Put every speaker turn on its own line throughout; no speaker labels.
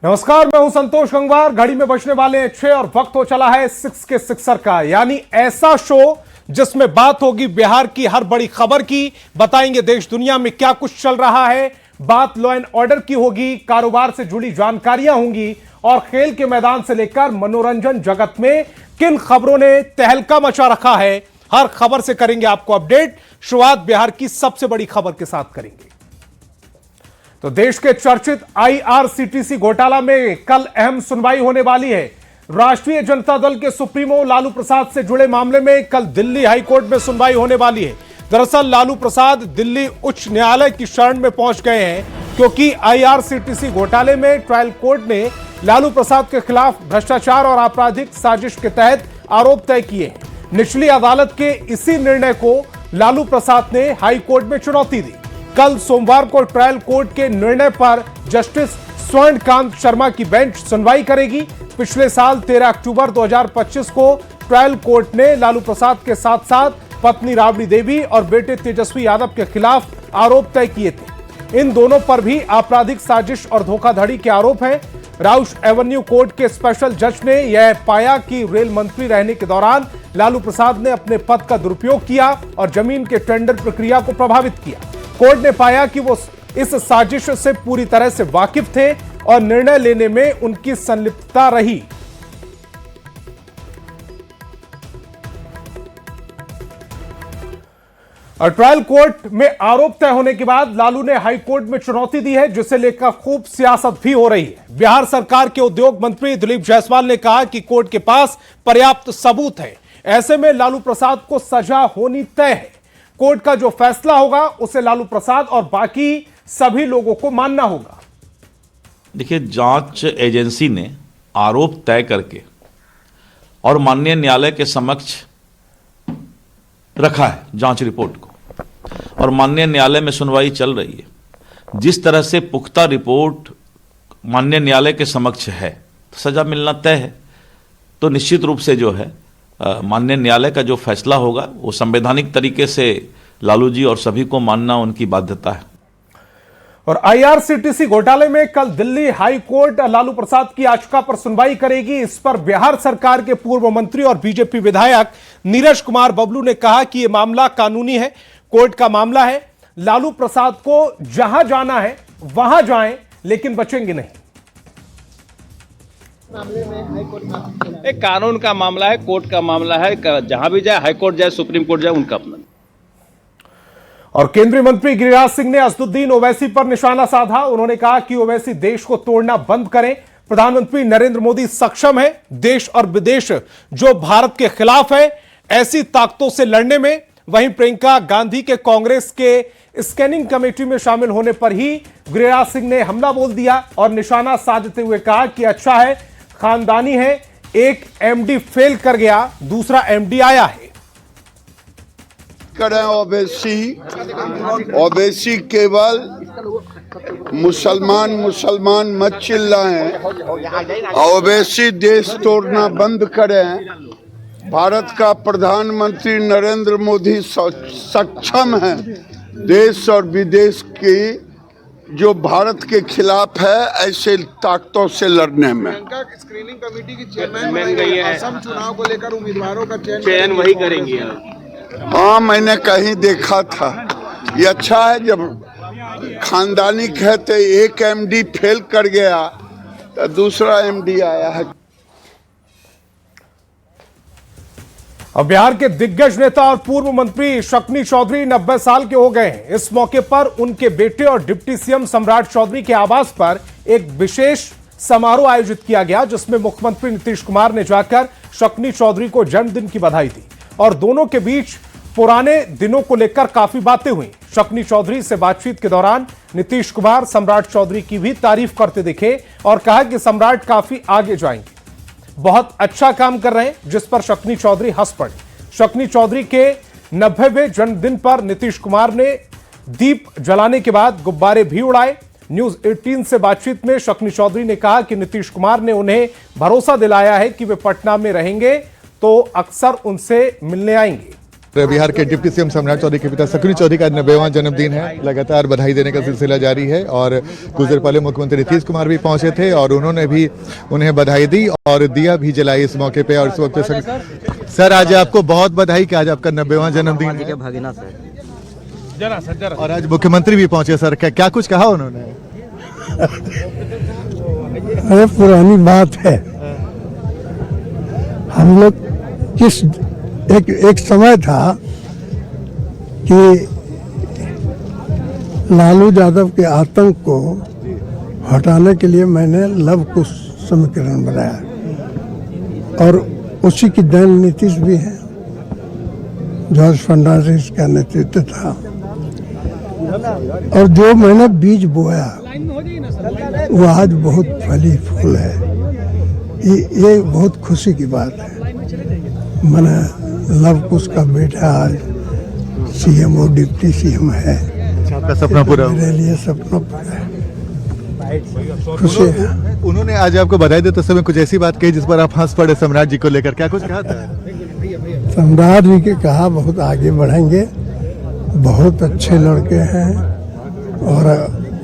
नमस्कार, मैं हूं संतोष गंगवार। घड़ी में बजने वाले हैं 6 और वक्त हो चला है 6 के सिक्सर का, यानी ऐसा शो जिसमें बात होगी बिहार की हर बड़ी खबर की। बताएंगे देश दुनिया में क्या कुछ चल रहा है, बात लॉ एंड ऑर्डर की होगी, कारोबार से जुड़ी जानकारियां होंगी और खेल के मैदान से लेकर मनोरंजन जगत में किन खबरों ने तहलका मचा रखा है, हर खबर से करेंगे आपको अपडेट। शुरुआत बिहार की सबसे बड़ी खबर के साथ करेंगे। तो देश के चर्चित आईआरसीटीसी घोटाला में कल अहम सुनवाई होने वाली है। राष्ट्रीय जनता दल के सुप्रीमो लालू प्रसाद से जुड़े मामले में कल दिल्ली हाईकोर्ट में सुनवाई होने वाली है। दरअसल लालू प्रसाद दिल्ली उच्च न्यायालय की शरण में पहुंच गए हैं, क्योंकि आईआरसीटीसी घोटाले में ट्रायल कोर्ट ने लालू प्रसाद के खिलाफ भ्रष्टाचार और आपराधिक साजिश के तहत आरोप तय किए हैं। निचली अदालत के इसी निर्णय को लालू प्रसाद ने हाईकोर्ट में चुनौती दी। कल सोमवार को ट्रायल कोर्ट के निर्णय पर जस्टिस स्वर्णकांत शर्मा की बेंच सुनवाई करेगी। पिछले साल 13 अक्टूबर 2025 को ट्रायल कोर्ट ने लालू प्रसाद के साथ साथ पत्नी राबड़ी देवी और बेटे तेजस्वी यादव के खिलाफ आरोप तय किए थे। इन दोनों पर भी आपराधिक साजिश और धोखाधड़ी के आरोप हैं। राउस एवेन्यू कोर्ट के स्पेशल जज ने यह पाया कि रेल मंत्री रहने के दौरान लालू प्रसाद ने अपने पद का दुरुपयोग किया और जमीन के टेंडर प्रक्रिया को प्रभावित किया। कोर्ट ने पाया कि वो इस साजिश से पूरी तरह से वाकिफ थे और निर्णय लेने में उनकी संलिप्तता रही। और ट्रायल कोर्ट में आरोप तय होने के बाद लालू ने हाई कोर्ट में चुनौती दी है, जिसे लेकर खूब सियासत भी हो रही है। बिहार सरकार के उद्योग मंत्री दिलीप जायसवाल ने कहा कि कोर्ट के पास पर्याप्त सबूत है, ऐसे में लालू प्रसाद को सजा होनी तय है। कोर्ट का जो फैसला होगा उसे लालू प्रसाद और बाकी सभी लोगों को मानना होगा।
देखिए, जांच एजेंसी ने आरोप तय करके और माननीय न्यायालय के समक्ष रखा है जांच रिपोर्ट को, और माननीय न्यायालय में सुनवाई चल रही है। जिस तरह से पुख्ता रिपोर्ट माननीय न्यायालय के समक्ष है, तो सजा मिलना तय है। तो निश्चित रूप से जो है माननीय न्यायालय का जो फैसला होगा वो संवैधानिक तरीके से लालू जी और सभी को मानना उनकी बाध्यता है।
और आईआरसीटीसी घोटाले में कल दिल्ली हाई कोर्ट लालू प्रसाद की याचिका पर सुनवाई करेगी। इस पर बिहार सरकार के पूर्व मंत्री और बीजेपी विधायक नीरज कुमार बबलू ने कहा कि यह मामला कानूनी है, कोर्ट का मामला है। लालू प्रसाद को जहां जाना है वहां जाएं, लेकिन बचेंगे नहीं।
एक कानून का मामला है, कोर्ट का मामला है, जहां भी जाए, हाई कोर्ट जाए, सुप्रीम कोर्ट जाए, उनका अपना।
और केंद्रीय मंत्री गिरिराज सिंह ने असदुद्दीन ओवैसी पर निशाना साधा। उन्होंने कहा कि ओवैसी देश को तोड़ना बंद करें। प्रधानमंत्री नरेंद्र मोदी सक्षम है देश और विदेश जो भारत के खिलाफ है ऐसी ताकतों से लड़ने में। वहीं प्रियंका गांधी के कांग्रेस के स्कैनिंग कमेटी में शामिल होने पर ही गिरिराज सिंह ने हमला बोल दिया और निशाना साधते हुए कहा कि अच्छा है, खानदानी है, एक एमडी फेल कर गया, दूसरा एमडी आया है।
करें ओवैसी केवल मुसलमान मत चिल्लाएं। ओवैसी देश तोड़ना बंद करें। भारत का प्रधानमंत्री नरेंद्र मोदी सक्षम है देश और विदेश की जो भारत के खिलाफ है ऐसे ताकतों से लड़ने में।
स्क्रीनिंग कमेटी की चेयरमैन गई है। असम चुनाव को लेकर उम्मीदवारों का चयन वही करेंगी।
हाँ, मैंने कहीं देखा था। ये अच्छा है जब खानदानी कहते एक एमडी फेल कर गया तो दूसरा एमडी आया है।
अब बिहार के दिग्गज नेता और पूर्व मंत्री शक्नी चौधरी 90 साल के हो गए हैं। इस मौके पर उनके बेटे और डिप्टी सीएम सम्राट चौधरी के आवास पर एक विशेष समारोह आयोजित किया गया, जिसमें मुख्यमंत्री नीतीश कुमार ने जाकर शक्नी चौधरी को जन्मदिन की बधाई दी और दोनों के बीच पुराने दिनों को लेकर काफी बातें हुई। शक्नी चौधरी से बातचीत के दौरान नीतीश कुमार सम्राट चौधरी की भी तारीफ करते दिखे और कहा कि सम्राट काफी आगे जाएंगे, बहुत अच्छा काम कर रहे हैं, जिस पर शक्नी चौधरी हंस पड़े। शक्नी चौधरी के 90वें जन्मदिन पर नीतीश कुमार ने दीप जलाने के बाद गुब्बारे भी उड़ाए। न्यूज 18 से बातचीत में शक्नी चौधरी ने कहा कि नीतीश कुमार ने उन्हें भरोसा दिलाया है कि वे पटना में रहेंगे तो अक्सर उनसे मिलने आएंगे।
बिहार के डिप्टी सीएम सम्राट चौधरी के पिता शकुनी चौधरी का 90वां जन्मदिन है। लगातार बधाई देने का सिलसिला जारी है और कुछ देर पहले मुख्यमंत्री नीतीश कुमार भी पहुंचे थे और उन्होंने भी उन्हें बधाई दी और दिया भी जलाई इस मौके पे। और इस वक्त सर आज आपको बहुत बधाई कि आज आपका 90वां जन्मदिन है। और आज मुख्यमंत्री भी पहुंचे सर, क्या कुछ कहा उन्होंने?
अरे पुरानी बात है, हम लोग किस एक समय था कि लालू यादव के आतंक को हटाने के लिए मैंने लव कुश समीकरण बनाया और उसी की देन नीतीश भी है। जॉर्ज फर्नांडिस का नेतृत्व था और जो मैंने बीज बोया वो आज बहुत फली फूल है। ये बहुत खुशी की बात है। मैंने लव कुश का बेटा आज सीएम और डिप्टी सीएम है।
आपका सपना पूरा
मेरे लिए सपना पूरा है, खुशी है।
उन्होंने आज आपको बधाई देते समय कुछ ऐसी बात कही जिस पर आप हंस पड़े सम्राट जी को लेकर, क्या कुछ कहा था?
सम्राट जी के कहा बहुत आगे बढ़ेंगे, बहुत अच्छे लड़के हैं और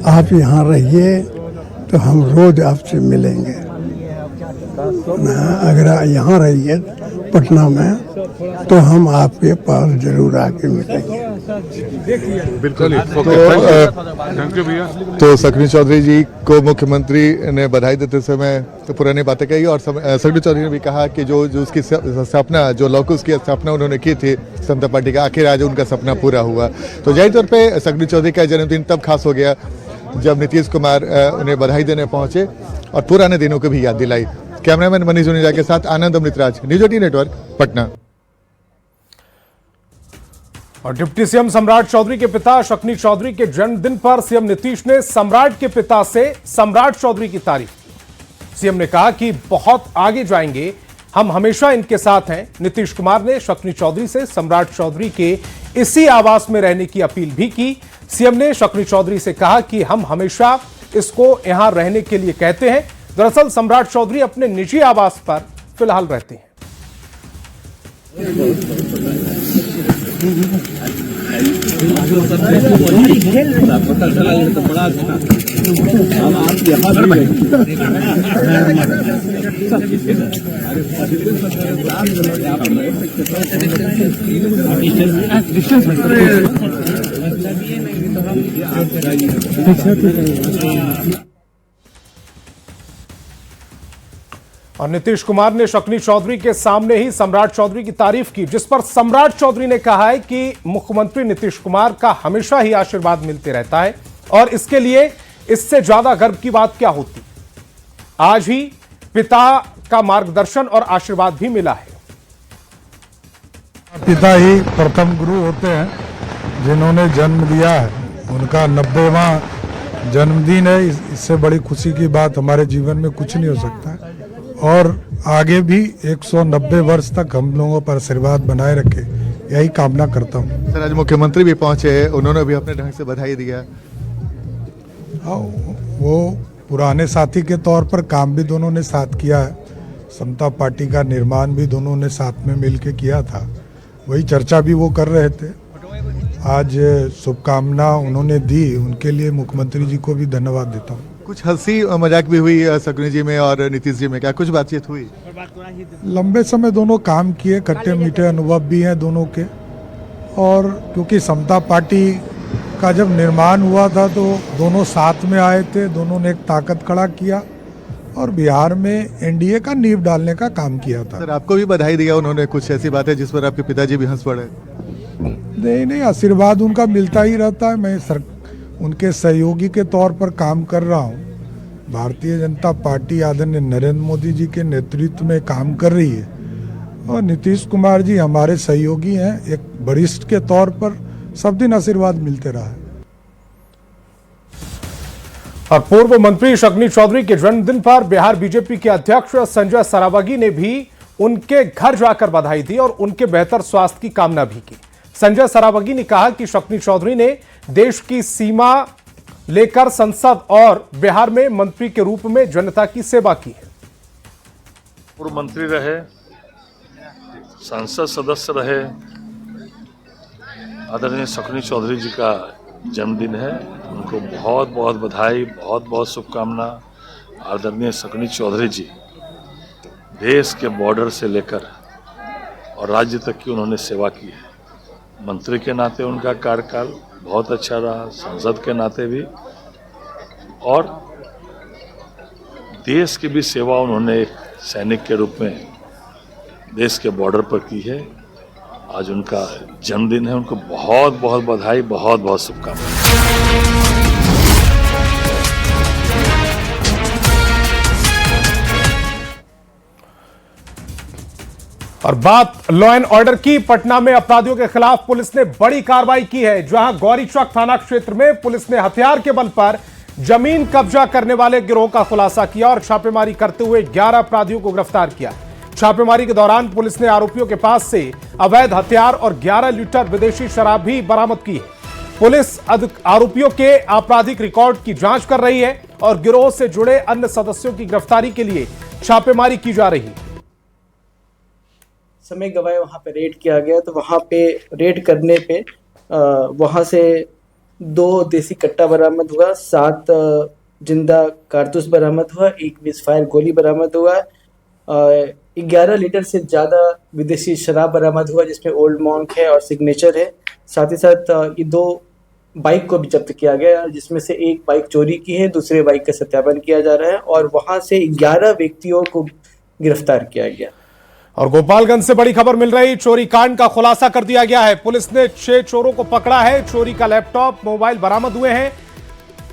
आप यहाँ रहिए तो हम रोज आपसे मिलेंगे। अगर यहाँ रहिए पटना में तो हम आपके पास जरूर आके मिलेंगे।
बिल्कुल। तो शकुनी चौधरी जी को मुख्यमंत्री ने बधाई देते समय तो पुरानी बातें कही और शकुनी चौधरी ने भी कहा कि जो उसकी सपना, जो लौकुश की सपना उन्होंने की थी समता पार्टी का, आखिर आज उनका सपना पूरा हुआ। तो जाहिर तौर पे शकुनी चौधरी का जन्मदिन तब खास हो गया जब नीतीश कुमार उन्हें बधाई देने पहुंचे और पुराने दिनों को भी याद दिलाई। कैमरामैन मनीष जुनेजा के साथ आनंद अमृतराज, न्यूज 18 नेटवर्क, पटना।
और डिप्टी सीएम सम्राट चौधरी के पिता शकुनी चौधरी के जन्मदिन पर सीएम नीतीश ने सम्राट के पिता से सम्राट चौधरी की तारीफ की। सीएम ने कहा कि बहुत आगे जाएंगे, हम हमेशा इनके साथ हैं। नीतीश कुमार ने शकुनी चौधरी से सम्राट चौधरी के इसी आवास में रहने की अपील भी की। सीएम ने शकुनी चौधरी से कहा कि हम हमेशा इसको यहां रहने के लिए कहते हैं। दरअसल सम्राट चौधरी अपने निजी आवास पर फिलहाल रहते हैं। और नीतीश कुमार ने शकुनी चौधरी के सामने ही सम्राट चौधरी की तारीफ की, जिस पर सम्राट चौधरी ने कहा है कि मुख्यमंत्री नीतीश कुमार का हमेशा ही आशीर्वाद मिलते रहता है और इसके लिए इससे ज्यादा गर्व की बात क्या होती। आज ही पिता का मार्गदर्शन और आशीर्वाद भी मिला है।
पिता ही प्रथम गुरु होते हैं जिन्होंने जन्म दिया है, उनका 90वां जन्मदिन है। इससे बड़ी खुशी की बात हमारे जीवन में कुछ नहीं हो सकता है और आगे भी 190 वर्ष तक हम लोगों पर आशीर्वाद बनाए रखे, यही कामना करता हूँ।
सर आज मुख्यमंत्री भी पहुंचे हैं, उन्होंने भी अपने ढंग से बधाई दिया।
वो पुराने साथी के तौर पर काम भी दोनों ने साथ किया है, समता पार्टी का निर्माण भी दोनों ने साथ में मिलकर किया था, वही चर्चा भी वो कर रहे थे। आज शुभकामना उन्होंने दी, उनके लिए मुख्यमंत्री जी को भी धन्यवाद देता हूँ।
कुछ हंसी मजाक भी हुई शकुनी जी में और नीतीश जी में, क्या कुछ बातचीत हुई?
लंबे समय दोनों काम किए, खट्टे मीठे अनुभव भी हैं दोनों के। और क्योंकि समता पार्टी का जब निर्माण हुआ था तो दोनों साथ में आए थे, दोनों ने एक ताकत खड़ा किया और बिहार में एनडीए का नींव डालने का काम किया था।
सर आपको भी बधाई दिया उन्होंने, कुछ ऐसी बातें जिस पर आपके पिताजी भी हंस पड़े?
नहीं, आशीर्वाद उनका मिलता ही रहता है। मैं उनके सहयोगी के तौर पर काम कर रहा हूँ। भारतीय जनता पार्टी आदरणीय नरेंद्र मोदी जी के नेतृत्व में काम कर रही है और नीतीश कुमार जी हमारे सहयोगी हैं। एक वरिष्ठ के तौर पर सब दिन आशीर्वाद मिलते रहा है।
और पूर्व मंत्री शकुनी चौधरी के जन्मदिन पर बिहार बीजेपी के अध्यक्ष संजय सरावगी ने भी उनके घर जाकर बधाई दी और उनके बेहतर स्वास्थ्य की कामना भी की। संजय सरावगी ने कहा कि शकुनी चौधरी ने देश की सीमा लेकर संसद और बिहार में मंत्री के रूप में जनता की सेवा की है।
पूर्व मंत्री रहे, संसद सदस्य रहे, आदरणीय शकुनी चौधरी जी का जन्मदिन है। उनको बहुत बहुत बधाई, बहुत बहुत शुभकामना। आदरणीय शकुनी चौधरी जी देश के बॉर्डर से लेकर और राज्य तक की उन्होंने सेवा की है। मंत्री के नाते उनका कार्यकाल बहुत अच्छा रहा, सांसद के नाते भी, और देश की भी सेवा उन्होंने सैनिक के रूप में देश के बॉर्डर पर की है। आज उनका जन्मदिन है, उनको बहुत बहुत बधाई, बहुत बहुत शुभकामनाएं।
और बात लॉ एंड ऑर्डर की। पटना में अपराधियों के खिलाफ पुलिस ने बड़ी कार्रवाई की है, जहां गौरीचौक थाना क्षेत्र में पुलिस ने हथियार के बल पर जमीन कब्जा करने वाले गिरोह का खुलासा किया और छापेमारी करते हुए 11 अपराधियों को गिरफ्तार किया। छापेमारी के दौरान पुलिस ने आरोपियों के पास से अवैध हथियार और 11 लीटर विदेशी शराब भी बरामद की है। पुलिस आरोपियों के आपराधिक रिकॉर्ड की जांच कर रही है और गिरोह से जुड़े अन्य सदस्यों की गिरफ्तारी के लिए छापेमारी की जा रही है।
समय गवाए वहाँ पे रेड किया गया, तो वहाँ पे रेड करने पे वहाँ से 2 देसी कट्टा बरामद हुआ, 7 जिंदा कारतूस बरामद हुआ, 1 मिसफायर गोली बरामद हुआ, 11 लीटर से ज़्यादा विदेशी शराब बरामद हुआ, जिसमें ओल्ड मॉन्क है और सिग्नेचर है। साथ ही साथ ये 2 बाइक को भी जब्त किया गया, जिसमें से एक बाइक चोरी की है, दूसरे बाइक का सत्यापन किया जा रहा है और वहाँ से 11 व्यक्तियों को गिरफ्तार किया गया।
और गोपालगंज से बड़ी खबर मिल रही, चोरी कांड का खुलासा कर दिया गया है। पुलिस ने 6 चोरों को पकड़ा है, चोरी का लैपटॉप, मोबाइल बरामद हुए हैं।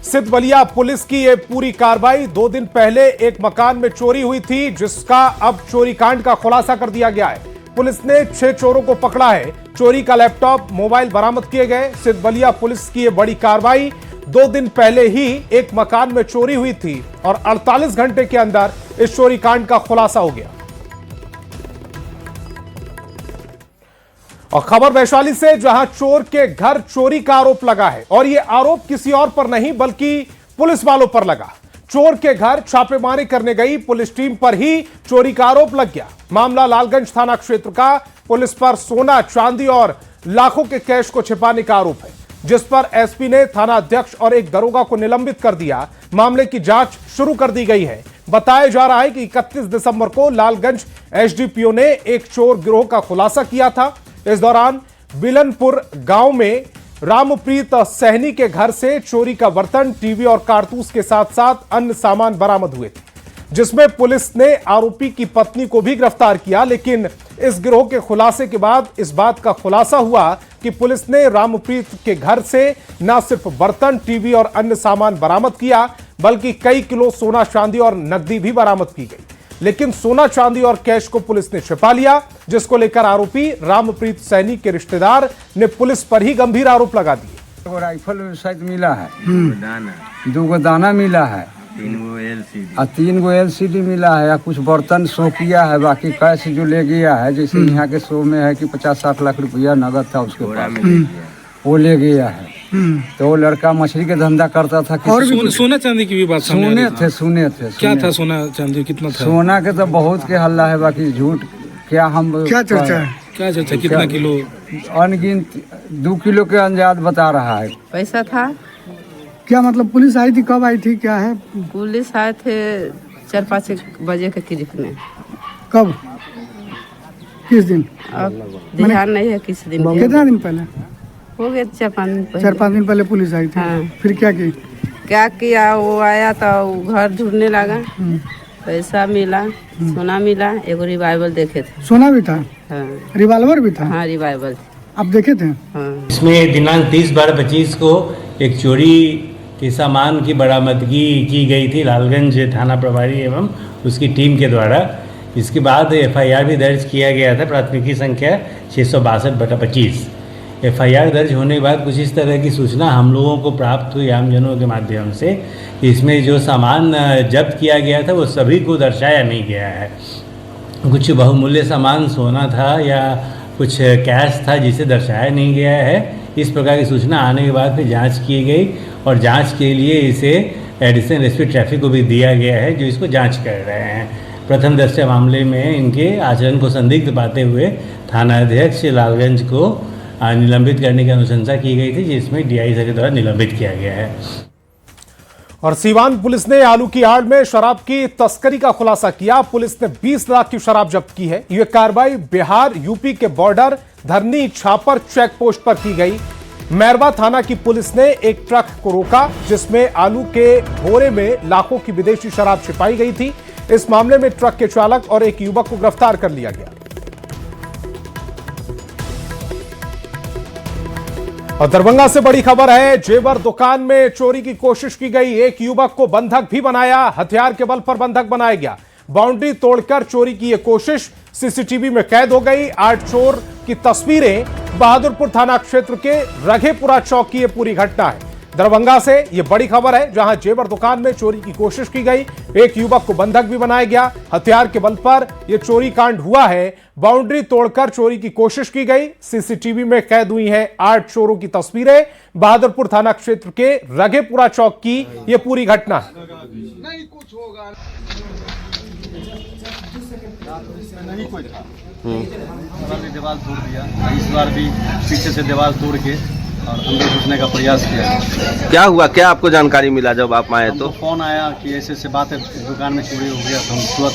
सिद्धबलिया पुलिस की यह पूरी कार्रवाई 2 दिन पहले एक मकान में चोरी हुई थी, जिसका अब चोरी कांड का खुलासा कर दिया गया है। पुलिस ने 6 चोरों को पकड़ा है, चोरी का लैपटॉप, मोबाइल बरामद किए गए। सिद्धबलिया पुलिस की यह बड़ी कार्रवाई 2 दिन पहले ही एक मकान में चोरी हुई थी और 48 घंटे के अंदर इस चोरी कांड का खुलासा हो गया। और खबर वैशाली से, जहां चोर के घर चोरी का आरोप लगा है और यह आरोप किसी और पर नहीं बल्कि पुलिस वालों पर लगा। चोर के घर छापेमारी करने गई पुलिस टीम पर ही चोरी का आरोप लग गया। मामला लालगंज थाना क्षेत्र का। पुलिस पर सोना, चांदी और लाखों के कैश को छिपाने का आरोप है, जिस पर एसपी ने थाना अध्यक्ष और एक दरोगा को निलंबित कर दिया। मामले की जांच शुरू कर दी गई है। बताया जा रहा है कि 31 दिसंबर को लालगंज एसडीपीओ ने एक चोर गिरोह का खुलासा किया था। इस दौरान बिलनपुर गांव में रामप्रीत सहनी के घर से चोरी का बर्तन, टीवी और कारतूस के साथ साथ अन्य सामान बरामद हुए थे, जिसमें पुलिस ने आरोपी की पत्नी को भी गिरफ्तार किया। लेकिन इस गिरोह के खुलासे के बाद इस बात का खुलासा हुआ कि पुलिस ने रामप्रीत के घर से न सिर्फ बर्तन, टीवी और अन्य सामान बरामद किया, बल्कि कई किलो सोना, चांदी और नकदी भी बरामद की गई। लेकिन सोना, चांदी और कैश को पुलिस ने छिपा लिया, जिसको लेकर आरोपी रामप्रीत सैनी के रिश्तेदार ने पुलिस पर ही गंभीर आरोप लगा दिए।
राइफल शायद मिला है, 2 दाना मिला है, 3 गो LCD मिला है, या कुछ बर्तन शो किया है। बाकी कैश जो ले गया है, जैसे यहाँ के शो में है कि 50-60 लाख रुपया नगद था उसके पास, वो ले गया है। तो वो लड़का मछली के धंधा करता था।
और भी सोना चांदी की भी बात
सुने थे।
क्या था सोना चांदी, कितना था?
सोना के तो बहुत के हल्ला है, बाकी झूठ क्या हम
क्या चर्चा है, कितना किलो?
अनगिनत 2 किलो के अंदाज बता रहा है।
पैसा था
क्या? मतलब पुलिस आई थी, कब आई थी, क्या है?
पुलिस आए थे 4-5 बजे के करीब में।
कब, किस दिन?
अब ध्यान नहीं है किस दिन।
कितना दिन पहले?
हो गया 4-5 दिन पहले।
4-5 दिन पहले पुलिस आई थी।
हाँ।
फिर क्या
किया? वो आया तो घर ढूंढने लगा, पैसा मिला, सोना मिला, एगो रिवाइवल देखे थे।
सोना भी था?
हाँ।
रिवाल्वर भी था?
हाँ, रिवाइवल
आप देखे थे?
हाँ।
इसमें दिनांक 30/12/25 को एक चोरी के सामान की बरामदगी की गई थी लालगंज थाना प्रभारी एवं उसकी टीम के द्वारा। इसके बाद FIR भी दर्ज किया गया था, प्राथमिकी संख्या 662/25। FIR दर्ज होने के बाद कुछ इस तरह की सूचना हम लोगों को प्राप्त हुई आमजनों के माध्यम से, इसमें जो सामान जब्त किया गया था वो सभी को दर्शाया नहीं गया है। कुछ बहुमूल्य सामान सोना था या कुछ कैश था जिसे दर्शाया नहीं गया है। इस प्रकार की सूचना आने के बाद फिर जांच की गई और जांच के लिए इसे एडिशनल एसपी ट्रैफिक को भी दिया गया है, जो इसको जांच कर रहे हैं। प्रथम दृष्टया मामले में इनके आचरण को संदिग्ध पाते हुए थाना अध्यक्ष लालगंज को निलंबित करने की अनुशंसा की गई थी, जिसमें डीआई सर के द्वारा निलंबित किया गया है।
और सीवान पुलिस ने आलू की आड़ में शराब की तस्करी का खुलासा किया। पुलिस ने 20 लाख की शराब जब्त की है। यह कार्रवाई बिहार यूपी के बॉर्डर धरनी छापर चेक पोस्ट पर की गई। मैरवा थाना की पुलिस ने एक ट्रक को रोका जिसमें आलू के बोरे में लाखों की विदेशी शराब छिपाई गई थी। इस मामले में ट्रक के चालक और एक युवक को गिरफ्तार कर लिया गया। और दरभंगा से बड़ी खबर है, जेवर दुकान में चोरी की कोशिश की गई। एक युवक को बंधक भी बनाया, हथियार के बल पर बंधक बनाया गया। बाउंड्री तोड़कर चोरी की यह कोशिश सीसीटीवी में कैद हो गई। 8 चोर की तस्वीरें बहादुरपुर थाना क्षेत्र के रघेपुरा चौक की यह पूरी घटना है। दरभंगा से यह बड़ी खबर है, जहां जेवर दुकान में चोरी की कोशिश की गई। एक युवक को बंधक भी बनाया गया। हथियार के बल पर यह चोरी कांड हुआ है। बाउंड्री तोड़कर चोरी की कोशिश की गई। सीसीटीवी में कैद हुई हैं 8 चोरों की तस्वीरें। बहादुरपुर थाना क्षेत्र के रघेपुरा चौक की यह पूरी घटना है।
नहीं कुछ होगा, नहीं कोई था।
दीवार तोड़ दिया, इस बार भी पीछे से दीवार तोड़ के और अंदर घुसने का प्रयास किया।
क्या हुआ, क्या आपको जानकारी मिला जब आप आए? तो
फोन आया कि ऐसे ऐसे बात है, दुकान में चोरी हो गया। तो हम तुरंत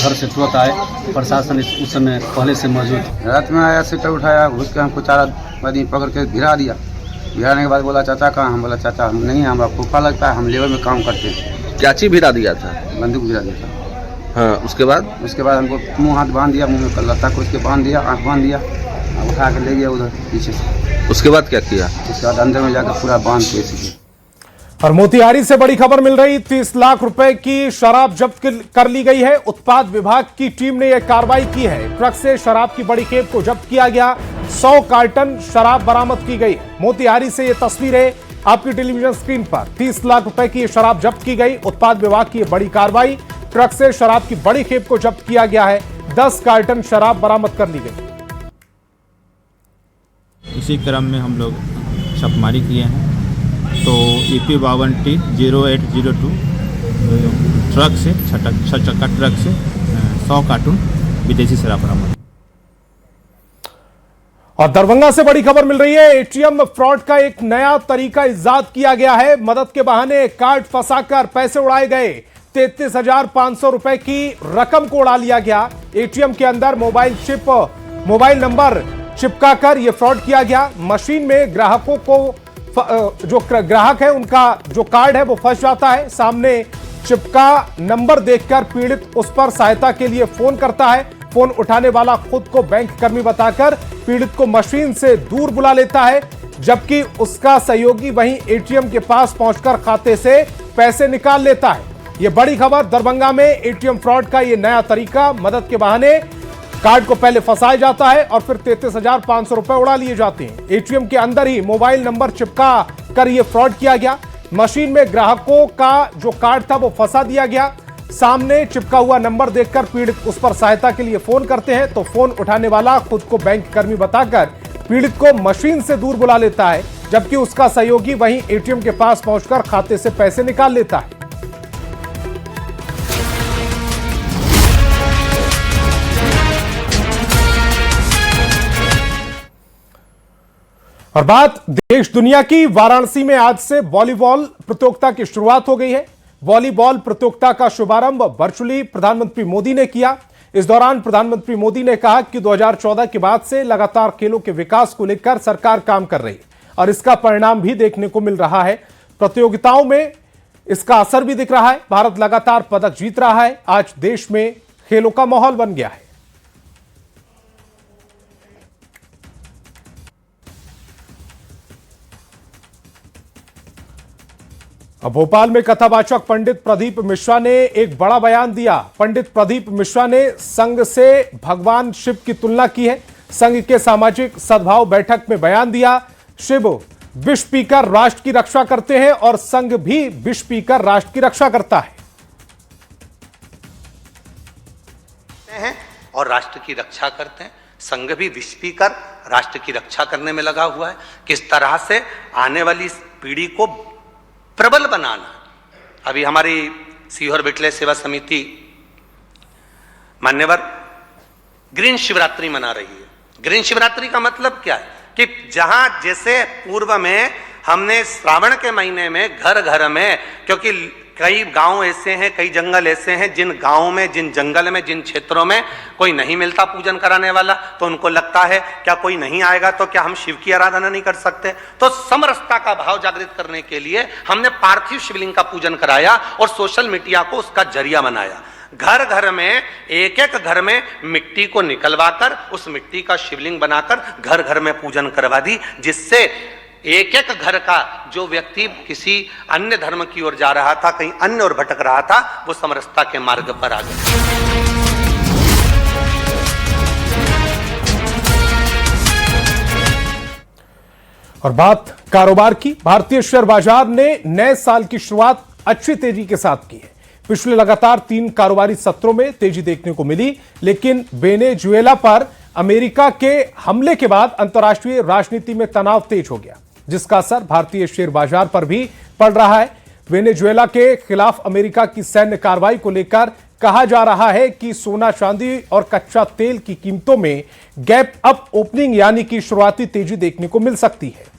घर से तुरंत आए। प्रशासन उस समय पहले से मौजूद।
रात में आया, सीटा उठाया, घुस के हमको 4 आदमी पकड़ के भिड़ा दिया। भिड़ाने के बाद बोला चाचा कहाँ? हम बोला चाचा हम नहीं, हमारा फूफा लगता है, हम लेबर में काम करते हैं।
क्या चीज भिड़ा दिया था?
बंदूक भिड़ा दिया था।
हाँ, उसके बाद
हमको मुंह हाथ बांध दिया, मुंह में लता को उसके बांध दिया, आँख बांध दिया, उठा के ले गया उधर पीछे से।
उसके बाद क्या किया?
उसके बाद अंदर में जाकर पूरा बांध के ऐसे।
और मोतिहारी से बड़ी खबर मिल रही, 30 लाख रुपए की शराब जब्त कर ली गई है। उत्पाद विभाग की टीम ने यह कार्रवाई की है। ट्रक से शराब की बड़ी खेप को जब्त किया गया। 100 कार्टन शराब बरामद की गई। मोतिहारी से यह तस्वीरें आपकी टेलीविजन स्क्रीन पर। 30 लाख रुपए की शराब जब्त की गई। उत्पाद विभाग की यह बड़ी कार्रवाई। ट्रक से शराब की बड़ी खेप को जब्त किया गया है। 10 कार्टन शराब बरामद कर ली गई।
इसी क्रम में हम लोग छापेमारी किए हैं। तो EP 52T0802 ट्रक से 6 चक्का ट्रक से 100 कार्टून विदेशी शराब बरामद।
और दरभंगा से बड़ी खबर मिल रही है, ATM फ्रॉड का एक नया तरीका इजाद किया गया है। मदद के बहाने कार्ड फंसाकर पैसे उड़ाए गए। 33,500 रुपए की रकम को उड़ा लिया गया। ATM के अंदर मोबाइल नंबर चिपकाकर यह फ्रॉड किया गया। मशीन में ग्राहकों को जो ग्राहक है उनका जो कार्ड है वो फंस जाता है। सामने चिपका नंबर देखकर पीड़ित उस पर सहायता के लिए फोन करता है। फोन उठाने वाला खुद को बैंक कर्मी बताकर पीड़ित को मशीन से दूर बुला लेता है, जबकि उसका सहयोगी वहीं ATM के पास पहुंचकर खाते से पैसे निकाल लेता है। यह बड़ी खबर, दरभंगा में ATM फ्रॉड का यह नया तरीका। मदद के बहाने कार्ड को पहले फंसाया जाता है और फिर 33,500 रुपए उड़ा लिए जाते हैं। ATM के अंदर ही मोबाइल नंबर चिपका कर यह फ्रॉड किया गया। मशीन में ग्राहकों का जो कार्ड था वो फंसा दिया गया। सामने चिपका हुआ नंबर देखकर पीड़ित उस पर सहायता के लिए फोन करते हैं, तो फोन उठाने वाला खुद को बैंक कर्मी बताकर पीड़ित को मशीन से दूर बुला लेता है, जबकि उसका सहयोगी वहीं ATM के पास पहुंचकर खाते से पैसे निकाल लेता है। और बात देश दुनिया की, वाराणसी में आज से वॉलीबॉल प्रतियोगिता की शुरुआत हो गई है। वॉलीबॉल प्रतियोगिता का शुभारंभ वर्चुअली प्रधानमंत्री मोदी ने किया। इस दौरान प्रधानमंत्री मोदी ने कहा कि 2014 के बाद से लगातार खेलों के विकास को लेकर सरकार काम कर रही है और इसका परिणाम भी देखने को मिल रहा है। प्रतियोगिताओं में इसका असर भी दिख रहा है। भारत लगातार पदक जीत रहा है। आज देश में खेलों का माहौल बन गया है। अब भोपाल में कथावाचक पंडित प्रदीप मिश्रा ने एक बड़ा बयान दिया। पंडित प्रदीप मिश्रा ने संघ से भगवान शिव की तुलना की है। संघ के सामाजिक सद्भाव बैठक में बयान दिया। शिव विष पीकर राष्ट्र की रक्षा करते हैं और संघ भी विष पीकर राष्ट्र की रक्षा करता है
और राष्ट्र की रक्षा करते हैं। संघ भी विष पीकर राष्ट्र की रक्षा करने में लगा हुआ है। किस तरह से आने वाली पीढ़ी को प्रबल बनाना। अभी हमारी सीहोर बिटले सेवा समिति मान्यवर ग्रीन शिवरात्रि मना रही है। ग्रीन शिवरात्रि का मतलब क्या है? कि जहां जैसे पूर्व में हमने श्रावण के महीने में घर घर में, क्योंकि कई गांव ऐसे हैं, कई जंगल ऐसे हैं जिन गांवों में, जिन जंगल में, जिन क्षेत्रों में कोई नहीं मिलता पूजन कराने वाला, तो उनको लगता है क्या कोई नहीं आएगा तो क्या हम शिव की आराधना नहीं कर सकते। तो समरसता का भाव जागृत करने के लिए हमने पार्थिव शिवलिंग का पूजन कराया और सोशल मीडिया को उसका जरिया बनाया। घर घर में, एक एक घर में मिट्टी को निकलवाकर उस मिट्टी का शिवलिंग बनाकर घर घर में पूजन करवा दी, जिससे एक एक घर का जो व्यक्ति किसी अन्य धर्म की ओर जा रहा था, कहीं अन्य ओर भटक रहा था, वो समरसता के मार्ग पर आ गया।
और बात कारोबार की। भारतीय शेयर बाजार ने नए साल की शुरुआत अच्छी तेजी के साथ की है। पिछले लगातार 3 कारोबारी सत्रों में तेजी देखने को मिली, लेकिन वेनेजुएला पर अमेरिका के हमले के बाद अंतर्राष्ट्रीय राजनीति में तनाव तेज हो गया, जिसका असर भारतीय शेयर बाजार पर भी पड़ रहा है। वेनेजुएला के खिलाफ अमेरिका की सैन्य कार्रवाई को लेकर कहा जा रहा है कि सोना, चांदी और कच्चा तेल की कीमतों में गैप अप ओपनिंग यानी कि शुरुआती तेजी देखने को मिल सकती है।